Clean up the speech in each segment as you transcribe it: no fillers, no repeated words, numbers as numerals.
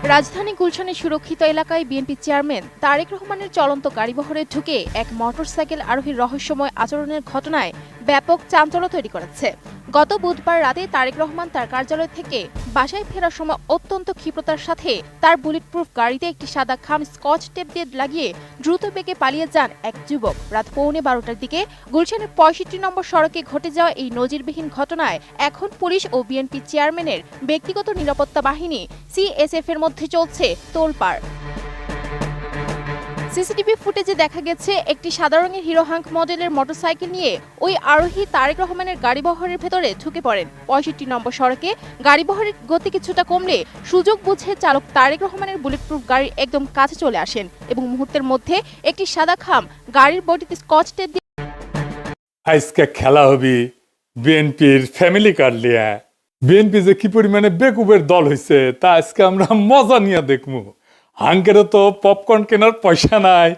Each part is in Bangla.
রাজধানী গুলশানের সুরক্ষিত এলাকায় বিএনপি চেয়ারম্যান তারেক রহমানের চলন্ত গাড়িবহরে ঢুকে এক মোটরসাইকেল আরোহীর রহস্যময় আচরণের ঘটনায় ব্যাপক চাঞ্চল্য তৈরি করেছে। গত বুধবার রাতে তারেক রহমান তার কার্যালয় থেকে বাসায় ফেরার সময় অত্যন্ত ক্ষিপ্রতার সাথে তার বুলেটপ্রুফ গাড়িতে একটি সাদা খাম স্কচ টেপ দিয়ে লাগিয়ে দ্রুত বেগে পালিয়ে যান এক যুবক। রাত 11:15টার দিকে গুলশানের 65 নম্বর সড়কে ঘটে যাওয়া এই নজিরবিহীন ঘটনায় এখন পুলিশ ও বিএনপি চেয়ারম্যানের ব্যক্তিগত নিরাপত্তা বাহিনী সিএসএফ এর মধ্যে চলছে তোলপাড়। সিসিটিভি ফুটেজে দেখা গেছে একটি সাদা রঙের হিরো হাঙ্ক মডেলের মোটরসাইকেল নিয়ে ওই আরোহী তারেক রহমানের গাড়িবহরের ভেতরে ঢুকে পড়েন। 65 নম্বর সড়কে গাড়িবহরের গতি কিছুটা কমলে সুযোগ বুঝে চালক তারেক রহমানের বুলেটপ্রুফ গাড়ির একদম কাছে চলে আসেন এবং মুহূর্তের মধ্যে একটি সাদা খাম গাড়ির বডিতে স্কচ টেপ দিয়ে আজকে খেলা হবে বিএনপির ফ্যামিলি কার্ড লিয়া। বিএনপি যে কি পরিমাণে বেকুবের দল হয়েছে তা আজকে আমরা মজা নিয়ে দেখবো। হাঙ্কেরও তো পপকর্ন কেনার পয়সা নাই,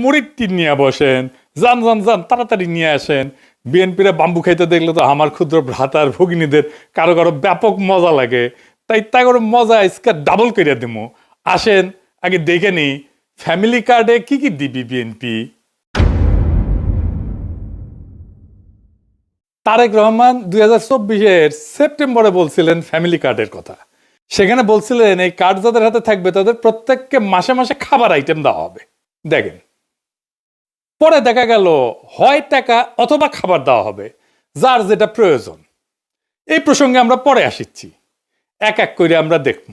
মুড়ির টিন নিয়ে বসেন, যান যান যান তাড়াতাড়ি নিয়ে আসেন। বিএনপিরা বাম্বু খাইতে দেখলে তো আমার ক্ষুদ্র ভ্রাতার ভগিনীদের কারো কারো ব্যাপক মজা লাগে, তাই তা করে মজা আজকে ডাবল করে দিব। আসেন আগে দেখে নি ফ্যামিলি কার্ডে কি কি দিবি বিএনপি। তারেক রহমান 2024-এর সেপ্টেম্বরে বলছিলেন ফ্যামিলি কার্ডের কথা। সেখানে বলছিলেন এই কার্ড যাদের হাতে থাকবে তাদের প্রত্যেককে মাসে মাসে খাবার আইটেম দেওয়া হবে। দেখেন, পরে দেখা গেল হয় টাকা অথবা খাবার দেওয়া হবে, যার যেটা প্রয়োজন। এই প্রসঙ্গে আমরা পরে আসিচ্ছি, এক এক করে আমরা দেখব।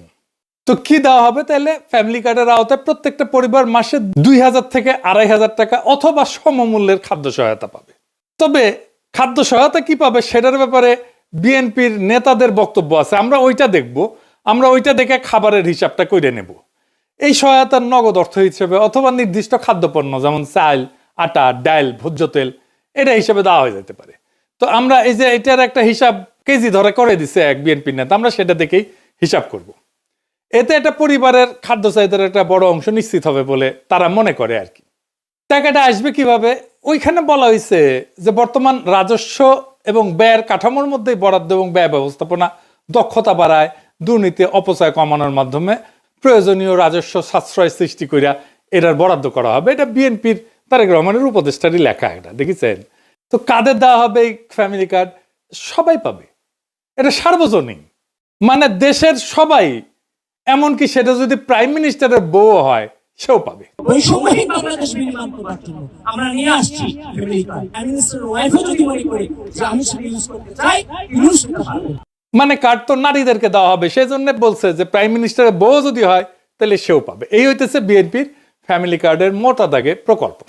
তো কি দেওয়া হবে? তাহলে ফ্যামিলি কার্ডের আওতায় প্রত্যেকটা পরিবার মাসে 2000 থেকে 2500 টাকা অথবা সমমূল্যের খাদ্য সহায়তা পাবে। তবে খাদ্য সহায়তা কি পাবে সেটার ব্যাপারে বিএনপির নেতাদের বক্তব্য আছে, আমরা ওইটা দেখব। আমরা ওইটা দেখে খাবারের হিসাবটা করে নেব। এই সহায়তার নগদ অর্থ হিসেবে অথবা নির্দিষ্ট খাদ্যপণ্য যেমন চাল, আটা, ডাল, ভোজ্য তেল এটা হিসেবে দেওয়া হয়ে যেতে পারে। তো আমরা এই যে এটার একটা হিসাব কেজি ধরে করে দিছে এক বিএনপির নেতা, আমরা সেটা দেখেই হিসাব করব। এতে একটা পরিবারের খাদ্য চাহিদার একটা বড় অংশ নিশ্চিত হবে বলে তারা মনে করে আর কি। টাকাটা আসবে কিভাবে? ওইখানে বলা হয়েছে যে বর্তমান রাজস্ব এবং ব্যয়ের কাঠামোর মধ্যেই বরাদ্দ এবং ব্যয় ব্যবস্থাপনা দক্ষতা বাড়ায়, দুর্নীতি অপচয় কমানোর মাধ্যমে প্রয়োজনীয় রাজস্ব সাশ্রয় সৃষ্টি করিয়া এটার বরাদ্দ করা হবে। এটা বিএনপির তারেক রহমানের উপদেষ্টারই লেখা, এটা দেখেছেন। তো কাদের দেওয়া হবে এই ফ্যামিলি কার্ড? সবাই পাবে, এটা সার্বজনীন, মানে দেশের সবাই, এমনকি সেটা যদি প্রাইম মিনিস্টারের বউ হয় সেও পাবে। বৈষম্যহীন বাংলাদেশ বিনির্মাণ করার জন্য আমরা নিয়ে আসছি ফ্যামিলি কার্ড। প্রাইম মিনিস্টার ওয়াইফও যদি মনে করে যে আমি সেটা ইউজ করতে চাই, ইউজ করতে পারবে। মানে কার্ড তো নারীদেরকে দেওয়া হবে, সেই জন্য বলছে যে প্রাইম মিনিস্টারের বউ যদি হয় তাহলে সেও পাবে। এই হইতেছে বিএনপির ফ্যামিলি কার্ডের মোটা দাগে প্রকল্প।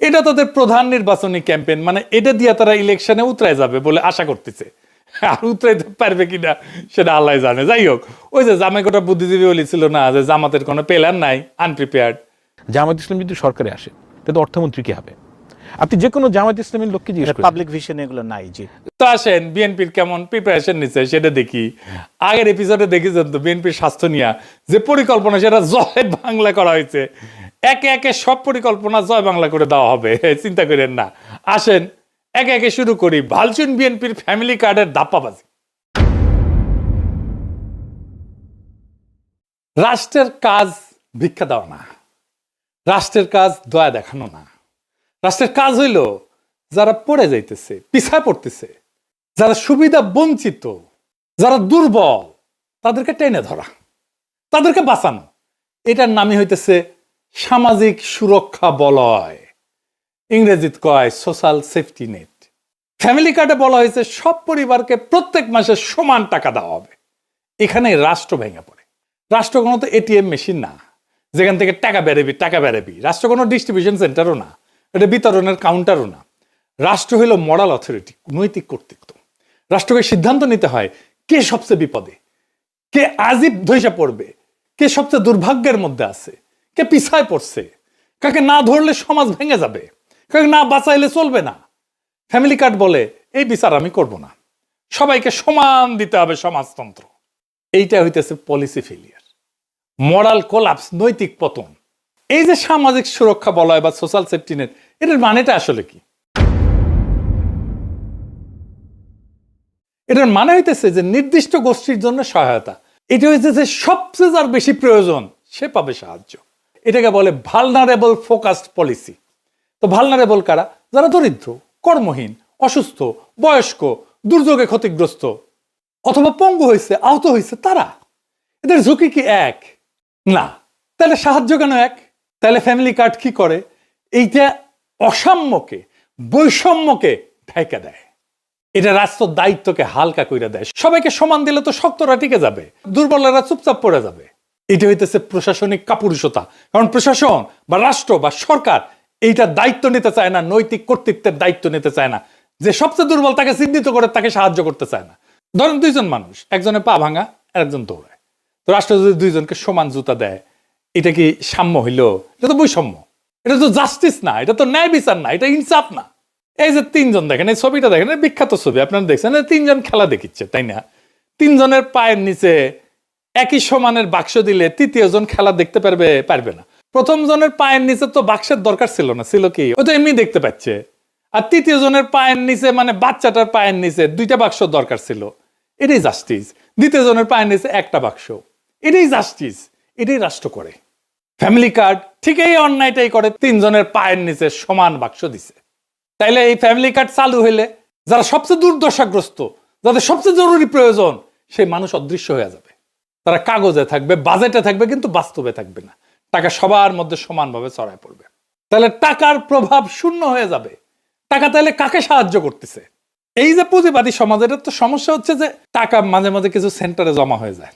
এটা তাদের প্রধান নির্বাচনী ক্যাম্পেইন, মানে এটা দিয়ে তারা ইলেকশনে উতরায় যাবে বলে আশা করতেছে। আর উতরাইতে পারবে কিনা সেটা আল্লাহ জানে। যাই হোক, ওই যে জামাইকোটা বুদ্ধিজীবী বলেছিল না যে জামাতের কোনো প্ল্যান নাই, আনপ্রিপেয়ার্ড। জামায়াত ইসলাম যদি সরকারে আসে তাহলে অর্থমন্ত্রী কি হবে? আপনি যে কোনো জামায়াত ইসলামের লোককে জিজ্ঞেস করেন, পাবলিক ভিশন এগুলো নাই। জি, তো আসেন বিএনপির কেমন প্রিপারেশন নিচ্ছে সেটা দেখি। আগের এপিসোডে দেখেছেন তো বিএনপির স্বাস্থ্য নিয়ে যে পরিকল্পনা, সেটা জয় বাংলা করা হয়েছে। একে একে সব পরিকল্পনা জয় বাংলা করে দেওয়া হবে, চিন্তা করেন না। আসেন একে একে শুরু করি ভালচুন বিএনপির ফ্যামিলি কার্ডের ধাপ্পাবাজি। রাষ্ট্রের কাজ ভিক্ষা দেওয়া না, রাষ্ট্রের কাজ দয়া দেখানো না। রাষ্ট্রের কাজ হইল যারা পড়ে যাইতেছে, পিছায় পড়তেছে, যারা সুবিধা বঞ্চিত, যারা দুর্বল, তাদেরকে টেনে ধরা, তাদেরকে বাঁচানো। এটার নামই হইতেছে সামাজিক সুরক্ষা বলয়, ইংরেজিতে কয় সোশ্যাল সেফটি নেট। ফ্যামিলি কার্ডে বলা হয়েছে সব পরিবারকে প্রত্যেক মাসে সমান টাকা দেওয়া হবে। এখানে রাষ্ট্র ভেঙে পড়ে। রাষ্ট্র কোনো তো এটিএম মেশিন না যেখান থেকে টাকা বেড়াবি। রাষ্ট্র কোনো ডিস্ট্রিবিউশন সেন্টারও না, এটা বিতরণের কাউন্টারও না। রাষ্ট্র হইল মরাল অথরিটি, নৈতিক কর্তৃত্ব। রাষ্ট্রকে সিদ্ধান্ত নিতে হয় কে সবচেয়ে বিপদে, কে আজিব ধৈসা পড়বে, কে সবচেয়ে দুর্ভাগ্যের মধ্যে আছে, কে পিছায় পড়ছে, কাকে না ধরলে সমাজ ভেঙে যাবে, কাকে না বাঁচাইলে চলবে না। ফ্যামিলি কার্ড বলে এই বিচার আমি করব না, সবাইকে সমান দিতে হবে সমাজতন্ত্র। এইটা হইতেছে পলিসি ফেলিয়ার, মরাল কোলাপস, নৈতিক পতন। এই যে সামাজিক সুরক্ষা বলয় বা সোশ্যাল সেফটি নেট, এটার মানেটা আসলে কি? এটার মানে হইতেছে যে নির্দিষ্ট গোষ্ঠীর জন্য সহায়তা, এটা হচ্ছে যে সবচেয়ে যার বেশি প্রয়োজন সে পাবে সাহায্য। এটাকে বলে ভালনারেবল ফোকাসড পলিসি। তো ভালনারেবল কারা? যারা দরিদ্র, কর্মহীন, অসুস্থ, বয়স্ক, দুর্যোগে ক্ষতিগ্রস্ত অথবা পঙ্গু হয়েছে, আহত হয়েছে, তারা। এদের ঝুঁকি কি এক? না। তাহলে সাহায্য কেন এক? তাহলে ফ্যামিলি কার্ড কি করে? এইটা অসাম্যকে, বৈষম্যকে ঢাইকা দেয়। এটা রাষ্ট্র দায়িত্বকে হালকা কইরা দেয়। সবাইকে সমান দিলে তো শক্তরা টিকে যাবে, দুর্বলরা চুপচাপ পড়ে যাবে। এটা হইতেছে প্রশাসনিক কাপুরুষতা। কারণ প্রশাসন বা রাষ্ট্র বা সরকার এইটা দায়িত্ব নিতে চায় না, নৈতিক কর্তৃত্বের দায়িত্ব নিতে চায় না, যে সবচেয়ে দুর্বল তাকে চিহ্নিত করে তাকে সাহায্য করতে চায় না। ধরেন দুইজন মানুষ, একজনের পা ভাঙা আর একজন দৌড়ায়, তো রাষ্ট্র যদি দুইজনকে সমান জুতা দেয়, এটা কি সাম্য হইল? এটা তো বৈষম্য, এটা তো জাস্টিস না, এটা তো ন্যায় বিচার না, এটা ইনসাফ না। এই যে তিনজন দেখেন, এই ছবিটা দেখেন, বিখ্যাত ছবি, আপনারা দেখছেন, তিনজন খেলা দেখিচ্ছে, তাই না? তিনজনের পায়ের নিচে একই সমানের বাক্স দিলে তৃতীয় জন খেলা দেখতে পারবে না। প্রথম জনের পায়ের নিচে তো বাক্সের দরকার ছিল না, ছিল কি? ও তো এমনি দেখতে পাচ্ছে। আর তৃতীয় জনের পায়ের নিচে, মানে বাচ্চাটার পায়ের নিচে দুইটা বাক্স দরকার ছিল। এটাই জাস্টিস। দ্বিতীয় জনের পায়ের নিচে একটা বাক্স, এটাই জাস্টিস। এটাই রাষ্ট্র করে। ফ্যামিলি কার্ড ঠিক এই অন্যায়টাই করে, তিনজনের পায়ের নিচে সমান বাক্স দিছে। তাইলে এই ফ্যামিলি কার্ড চালু হইলে যারা সবচেয়ে দুর্দশাগ্রস্ত, যাদের সবচেয়ে জরুরি প্রয়োজন, সেই মানুষ অদৃশ্য হয়ে যাবে। তারা কাগজে থাকবে, বাজেটে থাকবে, কিন্তু বাস্তবে থাকবে না। টাকা সবার মধ্যে সমানভাবে ছড়ায় পড়বে। তাহলে টাকার প্রভাব শূন্য হয়ে যাবে। টাকা তাহলে কাকে সাহায্য করতেছে? এই যে পুঁজিবাদী সমাজের তো সমস্যা হচ্ছে যে টাকা মাঝে মাঝে কিছু সেন্টারে জমা হয়ে যায়,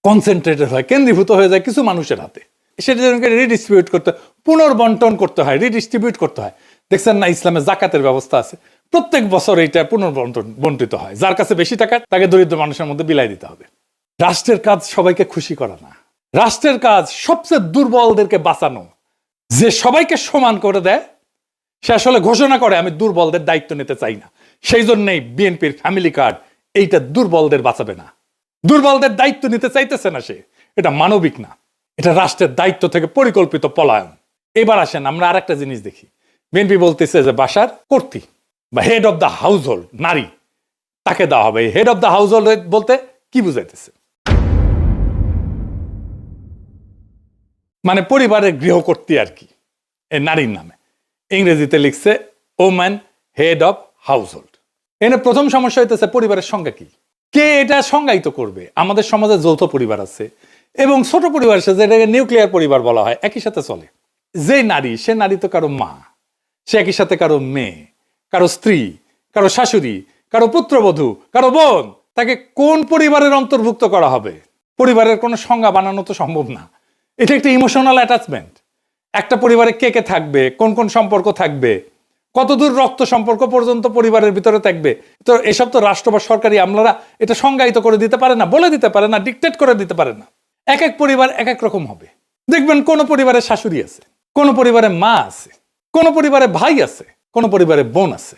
কনসেন্ট্রেটেড হয়, কেন্দ্রীভূত হয়ে যায় কিছু মানুষের হাতে। সেটা যেন রিডিস্ট্রিবিউট করতে, পুনর্বন্টন করতে হয়, রিডিস্ট্রিবিউট করতে হয়। দেখছেন না, ইসলামে জাকাতের ব্যবস্থা আছে, প্রত্যেক বছর এইটা বন্টিত হয়। যার কাছে বেশি টাকা তাকে দরিদ্র মানুষের মধ্যে বিলাই দিতে হবে। রাষ্ট্রের কাজ সবাইকে খুশি করা না, রাষ্ট্রের কাজ সবচেয়ে দুর্বলদেরকে বাঁচানো। যে সবাইকে সমান করে দেয় সে আসলে ঘোষণা করে আমি দুর্বলদের দায়িত্ব নিতে চাই না। সেই জন্যই বিএনপির ফ্যামিলি কার্ড এইটা দুর্বলদের বাঁচাবে না, দুর্বলদের দায়িত্ব নিতে চাইতেছে না সে। এটা মানবিক না, এটা রাষ্ট্রের দায়িত্ব থেকে পরিকল্পিত পলায়ন। এবার আসেন আমরা আর একটা জিনিস দেখি। বিএনপি বলতেছে যে বাসার কর্ত্রী বা head of the house hold নারী, তাকে দেওয়া হবে। Head of the house hold বলতে কি বুঝাইতেছে? মানে পরিবারের গৃহকর্ত্রী আর কি, এই নারীর নামে। ইংরেজিতে লিখছে woman head of house hold. এখানে প্রথম সমস্যা হইতেছে পরিবারের সংজ্ঞা কি, কে এটা সংজ্ঞায়িত করবে? আমাদের সমাজে যৌথ পরিবার আছে এবং ছোট পরিবার আছে, যেটাকে নিউক্লিয়ার পরিবার বলা হয়, একই সাথে চলে। যে নারী, সে নারী তো কারো মা, সে একই সাথে কারো মেয়ে, কারো স্ত্রী, কারো শাশুড়ি, কারো পুত্রবধূ, কারো বোন। তাকে কোন পরিবারের অন্তর্ভুক্ত করা হবে? পরিবারের কোনো সংজ্ঞা বানানো তো সম্ভব না। এটা একটা ইমোশনাল অ্যাটাচমেন্ট। একটা পরিবারে কে কে থাকবে, কোন কোন সম্পর্ক থাকবে, কতদূর রক্ত সম্পর্ক পর্যন্ত পরিবারের ভিতরে থাকবে, তো এসব তো রাষ্ট্র বা সরকারি আমলারা এটা সংজ্ঞায়িত করে দিতে পারে না, বলে দিতে পারে না, ডিকটেট করে দিতে পারে না। এক এক পরিবার এক এক রকম হবে। দেখবেন কোন পরিবারে শাশুড়ি আছে, কোন পরিবারে মা আছে, কোন পরিবারে ভাই আছে, কোন পরিবারে বোন আছে।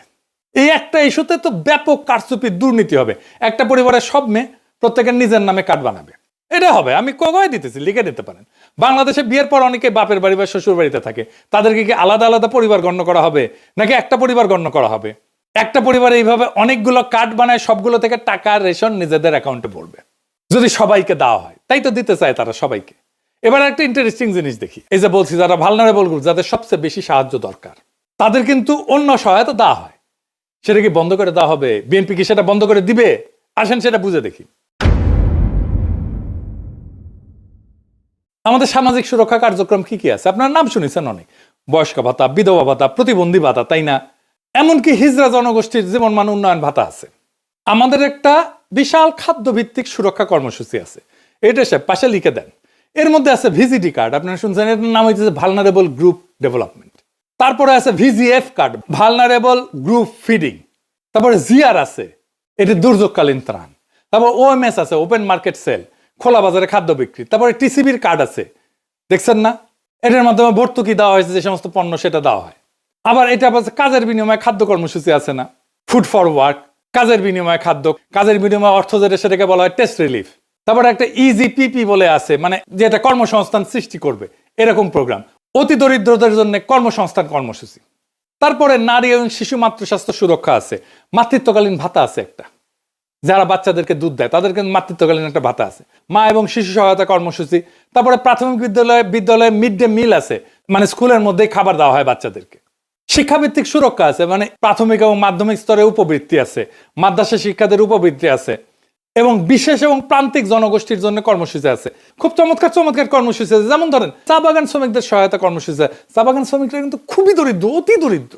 এই একটা ইস্যুতে তো ব্যাপক কারচুপি, দুর্নীতি হবে। একটা পরিবারের সব মেয়ে প্রত্যেকের নিজের নামে কার্ড বানাবে, এটা হবে। আমি কয়ে দিতেছি, লিখে দিতে পারেন। বাংলাদেশে বিয়ের পর অনেকে বাপের বাড়ি বা শ্বশুর বাড়িতে থাকে, তাদেরকে কি আলাদা আলাদা পরিবার গণ্য করা হবে নাকি একটা পরিবার গণ্য করা হবে? একটা পরিবারে এইভাবে অনেকগুলো কার্ড বানায়, সবগুলো থেকে টাকা রেশন নিজেদের অ্যাকাউন্টে পড়বে। যদি সবাইকে দেওয়া হয়, তাই তো দিতে চায় তারা সবাইকে। এবার একটা ইন্টারেস্টিং জিনিস দেখি। এই যে বলছি যারা ভালনারেবল গ্রুপ, যাদের সবচেয়ে বেশি সাহায্য দরকার, তাদের কিন্তু অন্য সহায়তা দেওয়া হয়। সেটা কি বন্ধ করে দেওয়া হবে? বিএনপি কি সেটা বন্ধ করে দিবে? আসেন সেটা বুঝে দেখি। আমাদের সামাজিক সুরক্ষা কার্যক্রম কি কি আছে? আপনার নাম শুনেছেন অনেক, বয়স্ক ভাতা, বিধবা ভাতা, প্রতিবন্ধী ভাতা, তাই না? এমনকি হিজড়া জনগোষ্ঠীর জীবন মান উন্নয়ন ভাতা আছে। আমাদের একটা বিশাল খাদ্যভিত্তিক সুরক্ষা কর্মসূচি আছে, এটা সে পাশে লিখে দেন। এর মধ্যে আছে ভিজিডি কার্ড, আপনারা শুনছেন, এর নাম হচ্ছে ভালনারেবল গ্রুপ ডেভেলপমেন্ট। তারপরে আছে VGF card, vulnerable group feeding. তারপরে জিআর আছে, এটি দুর্যোগকালীন ত্রাণ। তারপর ওএমএস আছে, ওপেন মার্কেট সেল, খোলা বাজারে খাদ্য বিক্রি। তারপরে টিসিবির কার্ড আছে, দেখছেন না? এটার মাধ্যমে ভর্তুকি দেওয়া হয়েছে, যে সমস্ত পণ্য সেটা দেওয়া হয়। আবার এটা কাজের বিনিময়ে খাদ্য কর্মসূচি আছে না, ফুড ফর ওয়ার্ক, কাজের বিনিময়ে খাদ্য, কাজের বিনিময়ে অর্থ, যেটা সেটাকে বলা হয় টেস্ট রিলিফ। তারপরে একটা ইজিপিপি বলে আছে, মানে যেটা কর্মসংস্থান সৃষ্টি করবে, এরকম প্রোগ্রাম। অতি দরিদ্রদের জন্য কর্মসংস্থান কর্মসূচি। তারপরে নারী এবং শিশু মাতৃস্বাস্থ্য সুরক্ষা আছে, মাতৃত্বকালীন ভাতা আছে একটা। যারা বাচ্চাদেরকে দুধ দেয় তাদেরকে মাতৃত্বকালীন একটা ভাতা আছে, মা এবং শিশু সহায়তা কর্মসূচি, তারপরে প্রাথমিক বিদ্যালয়ে মিড ডে মিল আছে, মানে স্কুলের মধ্যেই খাবার দেওয়া হয় বাচ্চাদেরকে। শিক্ষাভিত্তিক সুরক্ষা আছে, মানে প্রাথমিক এবং মাধ্যমিক স্তরে উপবৃত্তি আছে, মাদ্রাসা শিক্ষাদের উপবৃত্তি আছে, এবং বিশেষ এবং প্রান্তিক জনগোষ্ঠীর জন্য কর্মসূচি আছে। খুব চমৎকার চমৎকার কর্মসূচি আছে। যেমন ধরেন চা বাগান শ্রমিকদের সহায়তা কর্মসূচি। চা বাগান শ্রমিকরা কিন্তু খুবই দরিদ্র, অতি দরিদ্র।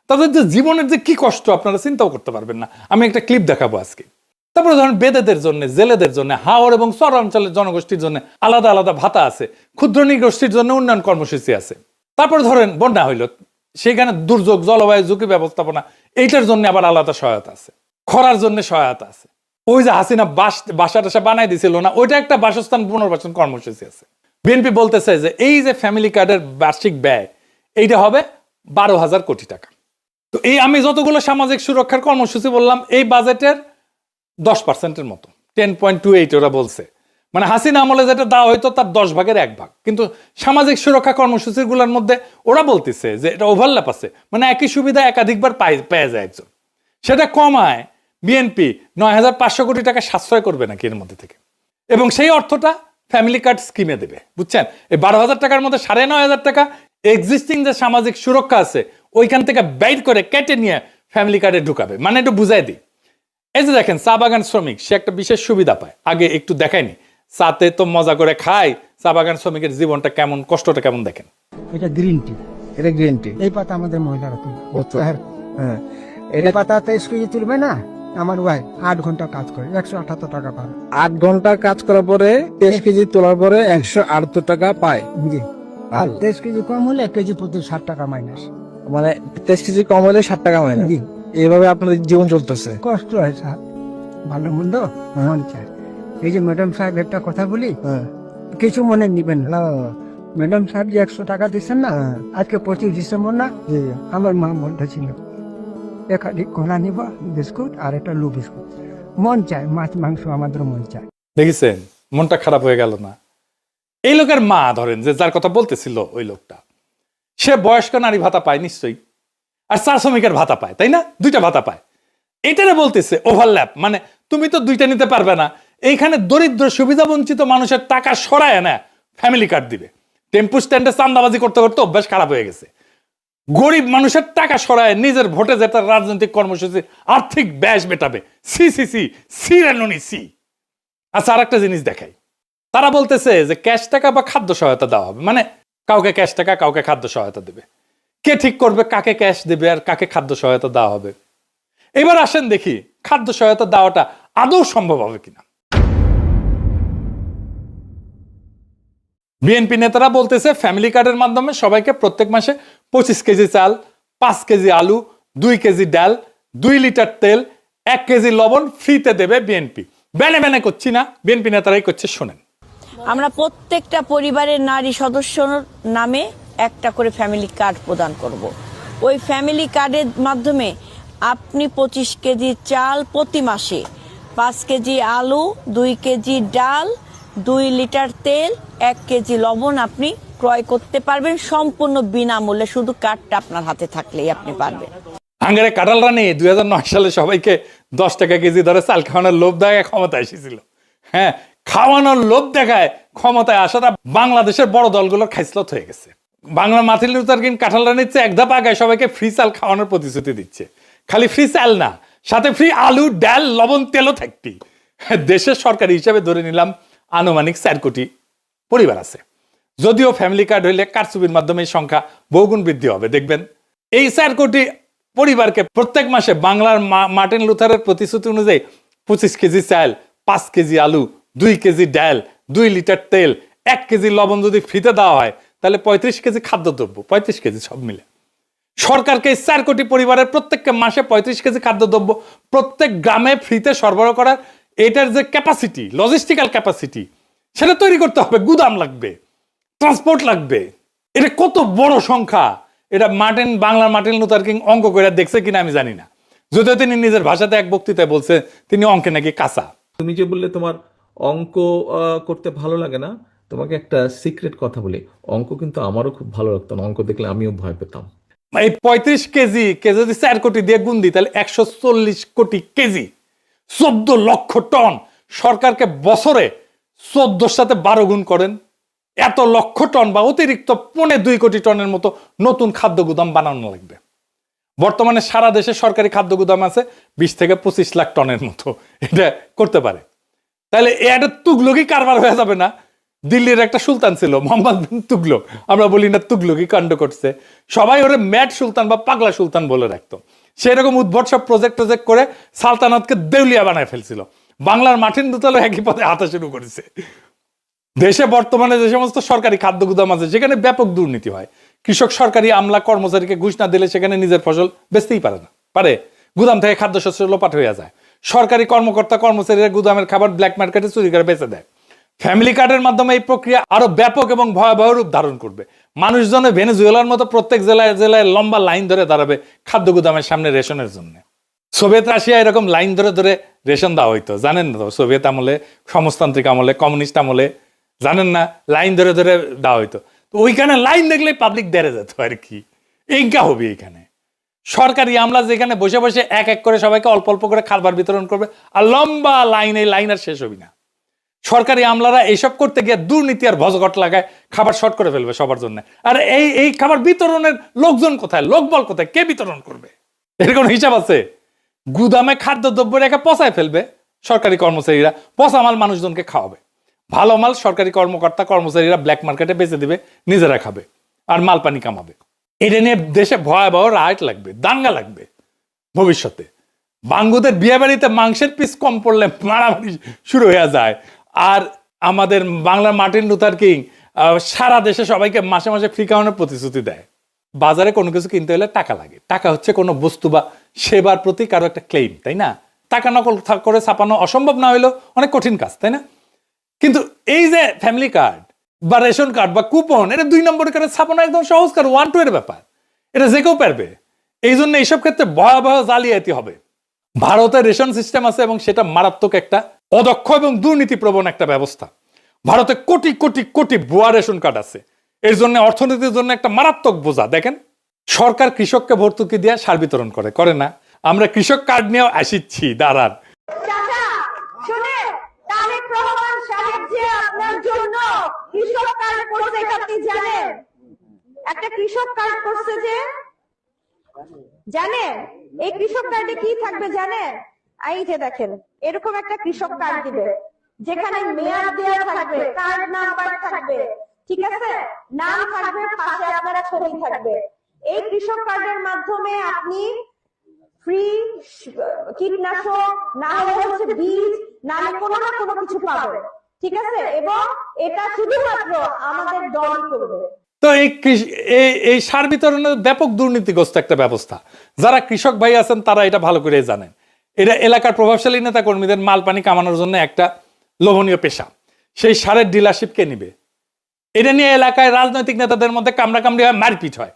তাদের যে জীবনের যে কি কষ্ট আপনারা চিন্তাও করতে পারবেন না। আমি একটা ক্লিপ দেখাবো আজকে। তারপরে ধরেন বেদেদের জন্য, জেলেদের জন্য, হাওড় এবং চর অঞ্চলের জনগোষ্ঠীর জন্য আলাদা আলাদা ভাতা আছে, ক্ষুদ্র নৃগোষ্ঠীর জন্য উন্নয়ন কর্মসূচি আছে। তারপরে ধরেন বন্যা হইল, সেখানে দুর্যোগ, জলবায়ু ঝুঁকি ব্যবস্থাপনা, এইটার জন্য আবার আলাদা সহায়তা আছে। খরার জন্য সহায়তা আছে। ওই যে হাসিনা বাসা টাসা বানাই দিছিল না, ওইটা একটা বাসস্থান পুনর্বাসন কর্মসূচি আছে। বিএনপি বলতেছে যে এই যে ফ্যামিলি কার্ডের বার্ষিক ব্যয়, এইটা হবে 12,000 কোটি টাকা। তো এই আমি যতগুলো সামাজিক সুরক্ষার কর্মসূচি বললাম, এই বাজেটের 10%-এর মতো, 10.28 ওরা বলছে। মানে হাসিনা আমলে যেটা দেওয়া হইতো তার 10 ভাগের 1 ভাগ। কিন্তু সামাজিক সুরক্ষা কর্মসূচিগুলোর মধ্যে ওরা বলতেছে যে এটা ওভারল্যাপ আছে, মানে একই সুবিধা একাধিকবার পেয়ে যায় একজন। সেটা কমায় বিএনপি 9,500 কোটি টাকা সাশ্রয় করবে নাকি এর মধ্যে থেকে, এবং সেই অর্থটা ফ্যামিলি কার্ড স্কিমে দেবে। বুঝছেন, এই 12,000 টাকার মধ্যে 9,500 টাকা এক্সিস্টিং যে সামাজিক সুরক্ষা আছে ওইখান থেকে বাইর করে কেটে নিয়ে ফ্যামিলি কার্ডে ঢুকাবে। মানে একটু বুঝাই দিই, এই যে দেখেন চা বাগান শ্রমিক, সে একটা বিশেষ সুবিধা পায়। আগে একটু দেখায়নি, চাতে তো মজা করে খায়, চা বাগান শ্রমিকের জীবনটা কেমন, কষ্টটা কেমন দেখেন। এটা গ্রিন টি, এটা গ্রিন টি। এই পাতা আমাদের মহিলারা তুলবে। হ্যাঁ, এই পাতা 23 কেজি তুলবে না, আমার ভাই 8 ঘন্টা কাজ করে 178 টাকা পায়। 8 ঘন্টা কাজ করার পরে 23 কেজি তোলার পরে 178 টাকা পায়। জি, আর 23 কেজি কম হলে 1 কেজি প্রতি 60 টাকা মাইনাস। মানে 23 কেজি কম হলে 60 টাকা হয় না। জি, এইভাবে আপনাদের জীবন চলতেছে। কষ্ট হয় স্যার, ভালো মন্দ মন চায়। এই যে ম্যাডাম সাহেব একটা কথা বলি, হ্যাঁ, কিছু মনে নিবেন না। ম্যাডাম সাহেব যে 100 টাকা দিচ্ছেন না, আজকে 25 ডিসেম্বর না, আমার মা বলতেছিল এখানে কলা নিব, বিস্কুট আর একটা লু বিস্কুট। মন চায়, মাছ মাংস আমাদের মন চায়। দেখেছেন, মনটা খারাপ হয়ে গেল না? এই লোকের মা ধরেন যে যার কথা বলতেছিল, ওই লোকটা সে বয়স্ক নারী ভাতা পায় নিশ্চয়ই, আর চা শ্রমিকের ভাতা পায়, তাই না? 2টা ভাতা পায়। এটারে বলতেছে ওভারল্যাপ, মানে তুমি তো 2টা নিতে পারবে না। এইখানে দরিদ্র সুবিধা বঞ্চিত মানুষের টাকা সরায় না ফ্যামিলি কার্ড দিবে। টেম্পু স্ট্যান্ডে চান্দাবাজি করতে করতে অভ্যাস খারাপ হয়ে গেছে। গরিব মানুষের টাকা সরায় নিজের ভোটে যেটা রাজনৈতিক কর্মসূচি আর্থিক ব্যাস মেটাবে। সি সি সি সি রানুনি সি। আচ্ছা, আর একটা জিনিস দেখাই। তারা বলতেছে যে ক্যাশ টাকা বা খাদ্য সহায়তা দেওয়া হবে, মানে কাউকে ক্যাশ টাকা, কাউকে খাদ্য সহায়তা দেবে। কে ঠিক করবে কাকে ক্যাশ দেবে আর কাকে খাদ্য সহায়তা দেওয়া হবে? এবার আসেন দেখি খাদ্য সহায়তা দেওয়াটা আদৌ সম্ভব হবে কিনা। বিএনপি নেতারা বলতেছে ফ্যামিলি কার্ডের মাধ্যমে সবাইকে প্রত্যেক মাসে 25 কেজি চাল, 5 কেজি আলু, 2 কেজি ডাল, 2 লিটার তেল, 1 কেজি লবণ ফ্রিতে দেবে বিএনপি। বেনে বেনে করছি না, বিএনপি নেতারাই করছে, শোনেন। আমরা প্রত্যেকটা পরিবারের নারী সদস্যর নামে একটা করে ফ্যামিলি কার্ড প্রদান করব। ওই ফ্যামিলি কার্ডের মাধ্যমে আপনি 25 কেজি চাল প্রতি মাসে, 5 কেজি আলু, 2 কেজি ডাল, 2 লিটার তেল, 1 কেজি লবণ আপনি ক্রয় করতে পারবেন সম্পূর্ণ বিনামূল্যে। শুধু কার্ডটা আপনার হাতে থাকলেই আপনি পারবেন। হাঙ্গারে কাঁঠাল রানী 2009 সালে সবাইকে 10 টাকা কেজি ধরে চাল খাওয়ানোর লোভ দেখায় ক্ষমতায় এসেছিল। হ্যাঁ, খাওয়ানোর লোভ দেখায় ক্ষমতায় আসাটা বাংলাদেশের বড় দলগুলোর খাইসলত হয়ে গেছে। বাংলা মার্টিন লুথার কিং কাঁঠাল রানীর চেয়ে 1 ধাপ আগায় সবাইকে ফ্রি চাল খাওয়ানোর প্রতিশ্রুতি দিচ্ছে। খালি ফ্রি চাল না, সাথে ফ্রি আলু, ডাল, লবণ, তেলও থাকতি। দেশের সরকারি হিসাবে ধরে নিলাম আনুমানিক 4 কোটি পরিবার আছে। যদিও ফ্যামিলি কার্ড হইলে কারচুপির মাধ্যমে এই সংখ্যা বহুগুণ বৃদ্ধি হবে। দেখবেন এই 4 কোটি পরিবারকে প্রত্যেক মাসে বাংলার মার্টিন লুথারের প্রতিশ্রুতি অনুযায়ী 25 কেজি চাল, 5 কেজি আলু, 2 কেজি ডাল, 2 লিটার তেল, 1 কেজি লবণ যদি ফ্রিতে দেওয়া হয়, তাহলে 35 কেজি খাদ্যদ্রব্য, 35 কেজি সব মিলে সরকারকে 4 কোটি পরিবারের প্রত্যেককে মাসে 35 কেজি খাদ্যদ্রব্য প্রত্যেক গ্রামে ফ্রিতে সরবরাহ করার এটার যে ক্যাপাসিটি, লজিস্টিক্যাল ক্যাপাসিটি, সেটা তৈরি করতে হবে। গুদাম লাগবে, ট্রান্সপোর্ট লাগবে। এটা কত বড় সংখ্যা, এটা বাংলার মার্টিন লুথার কিং অঙ্ক করে দেখছে কিনা আমি জানি না। যদিও তিনি নিজের ভাষাতে এক বক্তৃতায় বলছে তিনি অঙ্কে নাকি কাঁচা। তুমি যে বললে তোমার অঙ্ক করতে ভালো লাগে না, তোমাকে একটা সিক্রেট কথা বলি, অঙ্ক কিন্তু আমারও খুব ভালো লাগতো না। অঙ্ক দেখলে আমিও ভয় পেতাম। এই 35 কেজি যদি 4 কোটি দিয়ে গুণ দিই তাহলে 140 কোটি কেজি। 14 লক্ষ টন। সরকারকে বছরে 14 সাথে 12 গুণ করেন, এত লক্ষ টন বা অতিরিক্ত 1.25 কোটি টনের মতো নতুন খাদ্য গুদাম বানানো লাগবে। বর্তমানে সারা দেশে সরকারি খাদ্য গুদাম আছে 20 থেকে 25 লাখ টনের মতো, এটা করতে পারে। তাহলে এটা তুগলকি কারবার হয়ে যাবে না? দিল্লির একটা সুলতান ছিল মোহাম্মদ বিন তুগলক, আমরা বলি না তুগলকি কাণ্ড করছে, সবাই ওরে ম্যাড সুলতান বা পাগলা সুলতান বলে রাখতো। সেরকম উদ্ভট সব প্রজেক্ট করে সালতানাতকে দেউলিয়া বানায় ফেলছিল। বাংলার মাটির দোতলে একই পথে হাঁটা শুরু করেছে। দেশে বর্তমানে যে সমস্ত সরকারি খাদ্য গুদাম আছে সেখানে ব্যাপক দুর্নীতি হয়। কৃষক সরকারি আমলা কর্মচারীকে ঘুষ না দিলে সেখানে নিজের ফসল বেচতেই পারে না, পারে গুদাম থেকে খাদ্যশস্য লোপাট হয়ে যায়। সরকারি কর্মকর্তা কর্মচারীরা গুদামের খাবার ব্ল্যাক মার্কেটে চুরি করে বেচে দেয়। ফ্যামিলি কার্ডের মাধ্যমে এই প্রক্রিয়া আরো ব্যাপক এবং ভয়াবহ রূপ ধারণ করবে। মানুষজনে ভেনেজুয়েলার মতো প্রত্যেক জেলায় জেলায় লম্বা লাইন ধরে দাঁড়াবে খাদ্য গুদামের সামনে রেশনের জন্য। সোভিয়েত রাশিয়া এরকম লাইন ধরে ধরে রেশন দেওয়া হইতো, জানেন না? সোভিয়েত আমলে, সমাজতান্ত্রিক আমলে, কমিউনিস্ট আমলে, জানেন না, লাইন ধরে ধরে দেওয়া হইতো। তো ওইখানে লাইন দেখলে পাবলিক দেড়ে যেত আর কি। এইটা হবে এইখানে সরকারি আমলা যেখানে বসে বসে এক এক করে সবাইকে অল্প অল্প করে খাবার বিতরণ করবে, আর লম্বা লাইন, এই লাইন আর শেষ হবি না। সরকারি আমলারা এইসব করতে গিয়ে দুর্নীতি আর ভজঘট লাগায় খাবার শর্ট করে ফেলবে সবার জন্য। আর এই খাবার বিতরণের লোকজন কোথায়, লোকবল কোথায়, কে বিতরণ করবে? এর কোনো হিসাব আছে? গুদামে খাদ্যদ্রব্য রেখে পচায় ফেলবে সরকারি কর্মচারীরা, পচা মাল মানুষজনকে খাওয়াবে, ভালো মাল সরকারি কর্মকর্তা কর্মচারীরা ব্ল্যাক মার্কেটে বেচে দিবে, নিজেরা খাবে আর মাল পানি কামাবে। এটা নিয়ে দেশে ভয়াবহ রাইট লাগবে, দাঙ্গা লাগবে ভবিষ্যতে। বাঙ্গুদের বিয়ে বাড়িতে মাংসের পিস কম পড়লে মারামারি শুরু হয়ে যায়। আর আমাদের বাংলার মার্টিন লুথার কিং সারা দেশে সবাইকে মাসে মাসে ফ্রি খাওয়ানোর প্রতিশ্রুতি দেয়। বাজারে কোনো কিছু কিনতে হলে টাকা লাগে, টাকা হচ্ছে কোনো বস্তু বা সেবার প্রতি কারো একটা ক্লেম, তাই না? টাকা নকল করে ছাপানো অসম্ভব না হইলেও অনেক কঠিন কাজ, তাই না? কিন্তু এই যে ফ্যামিলি কার্ড বা রেশন কার্ড বা কুপন, এটা 2 নম্বর করে ছাপানো একদম সহজ কার, 1-2 এর ব্যাপার, এটা যে কেউ পারবে। এই জন্য এইসব ক্ষেত্রে ভয়াবহ জালিয়াতি হবে। ভারতের রেশন সিস্টেম আছে এবং সেটা মারাত্মক একটা অদক্ষ এবং দুর্নীতিপ্রবণ একটা ব্যবস্থা। ভারতে কোটি কোটি কোটি ভুয়া রেশন কার্ড আছে। এর জন্য অর্থনীতির জন্য একটা মারাত্মক বোঝা। দেখেন, সরকার কৃষককে ভর্তুকি দিয়ে সার বিতরণ করে না? আমরা কৃষক কার্ড নিয়েও আসিচ্ছি, দাঁড়ান। একটা কৃষক কার্ড করছে যে, জানেন এই কৃষক কার্ডে কি থাকবে জানেন? এই যে দেখেন, এরকম একটা কৃষক কার্ড দিবে যেখানে মেয়াদ দেওয়া থাকবে, কার্ড নাম্বার থাকবে, ঠিক আছে, নাম থাকবে, পাশে আপনার ছবি থাকবে। এই কৃষক কার্ডের মাধ্যমে আপনি ফ্রি কীটনাশক, না হলে হচ্ছে বীজ, না হলে কোনো না কোনো কিছু পাবেন, ঠিক আছে? এবং এটা শুধুমাত্র আমাদের দল করবে। তো এই সার বিতরণের ব্যাপক দুর্নীতিগ্রস্ত একটা ব্যবস্থা। যারা কৃষক ভাই আছেন তারা এটা ভালো করে জানেন। এটা এলাকার প্রভাবশালী নেতা কর্মীদের মাল পানি কামানোর জন্য একটা লোভনীয় পেশা। সেই সারের ডিলারশিপ কে নিবে? এটা নিয়ে এলাকায় রাজনৈতিক নেতাদের মধ্যে কামড়াকামড়ি হয়, মারপিট হয়।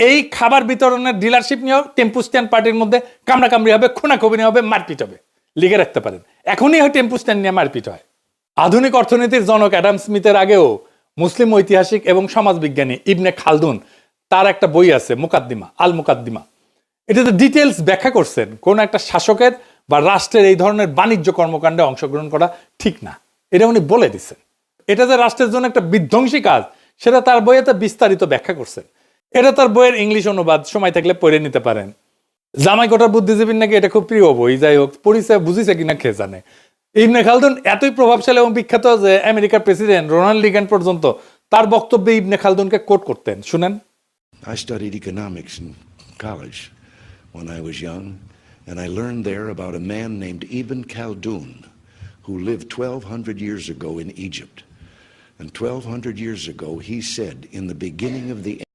এই খাবার বিতরণের ডিলারশিপ নিয়েও টেম্পু স্ট্যান্ড পার্টির মধ্যে কামড়াকামড়ি হবে, খুনাখুনি হবে, মারপিট হবে। লিখে রাখতে পারেন, এখনই হয় টেম্পু স্ট্যান্ড নিয়ে মারপিট হয়। আধুনিক অর্থনীতির জনক অ্যাডাম স্মিথের আগেও মুসলিম ঐতিহাসিক এবং সমাজবিজ্ঞানী ইবনে খালদুন, তার একটা বই আছে মুকাদ্দিমা, আল মুকাদ্দিমা। এটাতে ডিটেলস ব্যাখ্যা করছেন কোন একটা শাসকের বা রাষ্ট্রের এই ধরনের বাণিজ্য কর্মকাণ্ডে অংশগ্রহণ করা ঠিক না। এটা উনি বলে দিচ্ছেন। এটা যে রাষ্ট্রের জন্য একটা বিধ্বংসী কাজ, সেটা তার বইয়েতে বিস্তারিত ব্যাখ্যা করছেন। এটা তার বইয়ের ইংলিশ অনুবাদ, সময় থাকলে পড়ে নিতে পারেন। জামাইকোটার বুদ্ধিজীবীর নাকি এটা খুব প্রিয় বই। যাই হোক, পরিচয় বুঝিছে কিনা কে জানে। ইবনে খালদুন এতই প্রভাবশালী এবং বিখ্যাত যে আমেরিকার প্রেসিডেন্ট রোনাল্ড রিগান পর্যন্ত তার বক্তব্যে ইবনে খালদুনকে কোট করতেন। শুনেন। I studied economics in college when I was young, and I learned there about a man named Ibn Khaldun who lived 1200 years ago in Egypt. And 1200 years ago he said, in the beginning of the